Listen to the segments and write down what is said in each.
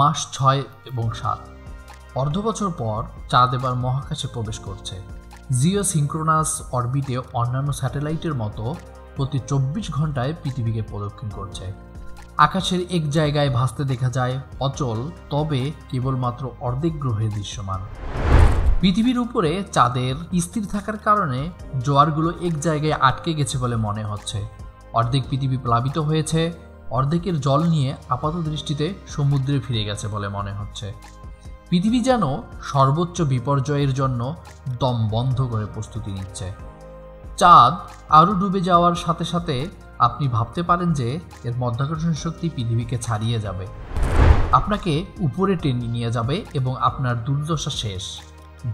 মাস 6 এবং 7 অর্ধ বছর পর চাঁদ এবার মহাকাশে প্রবেশ করছে। জিওসিনক্রোনাস অরবিটে অন্যান্য স্যাটেলাইটের মতো প্রতি 24 ঘন্টায় পৃথিবীকে প্রদক্ষিণ করছে। আকাশের এক জায়গায় ভাসতে দেখা যায় অচল, তবে কেবলমাত্র অর্ধেক গ্রহে দৃশ্যমান। পৃথিবীর উপরে চাঁদের স্থির থাকার কারণে জোয়ারগুলো এক জায়গায় আটকে গেছে বলে মনে হচ্ছে। অর্ধেক পৃথিবী প্লাবিত হয়েছে, অর্ধেকের জল নিয়ে আপাত দৃষ্টিতে সমুদ্রে ফিরে গেছে বলে মনে হচ্ছে। পৃথিবী যেন সর্বোচ্চ বিপর্যয়ের জন্য দম বন্ধ করে প্রস্তুতি নিচ্ছে। চাঁদ আরও ডুবে যাওয়ার সাথে সাথে আপনি ভাবতে পারেন যে এর মাধ্যাকর্ষণ শক্তি পৃথিবীকে ছাড়িয়ে যাবে, আপনাকে উপরে টেনে নিয়ে যাবে এবং আপনার দুর্দশা শেষ।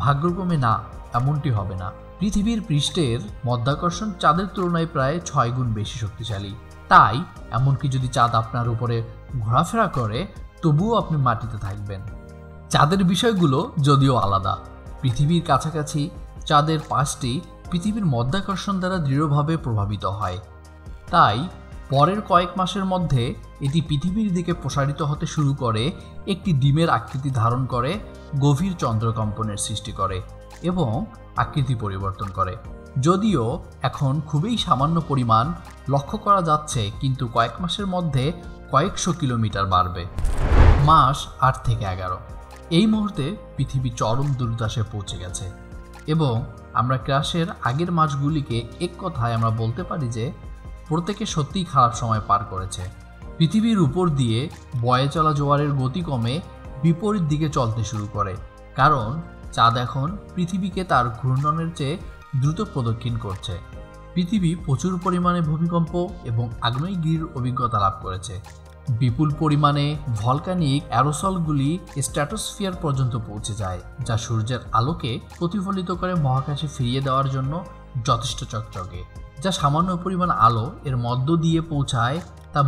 ভাগ্যক্রমে না, এমনটি হবে না। পৃথিবীর পৃষ্ঠের মাধ্যাকর্ষণ চাঁদের তুলনায় প্রায় 6 গুণ বেশি শক্তিশালী। তাই এমনকি যদি চাঁদ আপনার উপরে ঘোরাফেরা করে, তবুও আপনি মাটিতে থাকবেন। চাঁদের বিষয়গুলো যদিও আলাদা। পৃথিবীর কাছাকাছি চাঁদের পাশটি পৃথিবীর মাধ্যাকর্ষণ দ্বারা দৃঢ়ভাবে প্রভাবিত হয়। তাই পরের কয়েক মাসের মধ্যে এটি পৃথিবীর দিকে প্রসারিত হতে শুরু করে, একটি ডিমের আকৃতি ধারণ করে, গভীর চন্দ্রকম্পনের সৃষ্টি করে এবং আকৃতি পরিবর্তন করে। যদিও এখন খুবই সামান্য পরিমাণ লক্ষ্য করা যাচ্ছে, কিন্তু কয়েক মাসের মধ্যে কয়েকশো কিলোমিটার বাড়বে। মাস 8 থেকে 11। এই মুহূর্তে পৃথিবী চরম দুর্দশায় পৌঁছে গেছে এবং আমরা ক্রাশের আগের মাসগুলিকে এক কথায় আমরা বলতে পারি যে প্রত্যেকে সত্যিই খারাপ সময় পার করেছে। পৃথিবীর উপর দিয়ে বয়ে চলা জোয়ারের গতি কমে বিপরীত দিকে চলতে শুরু করে, কারণ চাঁদ এখন পৃথিবীকে তার ঘূর্ণনের চেয়ে দ্রুত প্রদক্ষিণ করছে। পৃথিবী প্রচুর পরিমাণে ভূমিকম্প এবং আগ্নেয়গিরির অভিজ্ঞতা লাভ করেছে। বিপুল পরিমাণে ভলকানিক অ্যারোসলগুলি স্ট্র্যাটোস্ফিয়ার পর্যন্ত পৌঁছে যায়, যা সূর্যের আলোকে প্রতিফলিত করে মহাকাশে ফিরিয়ে দেওয়ার জন্য যথেষ্ট চকচকে। যা সামান্য পরিমাণ আলো এর মধ্য দিয়ে পৌঁছায় তা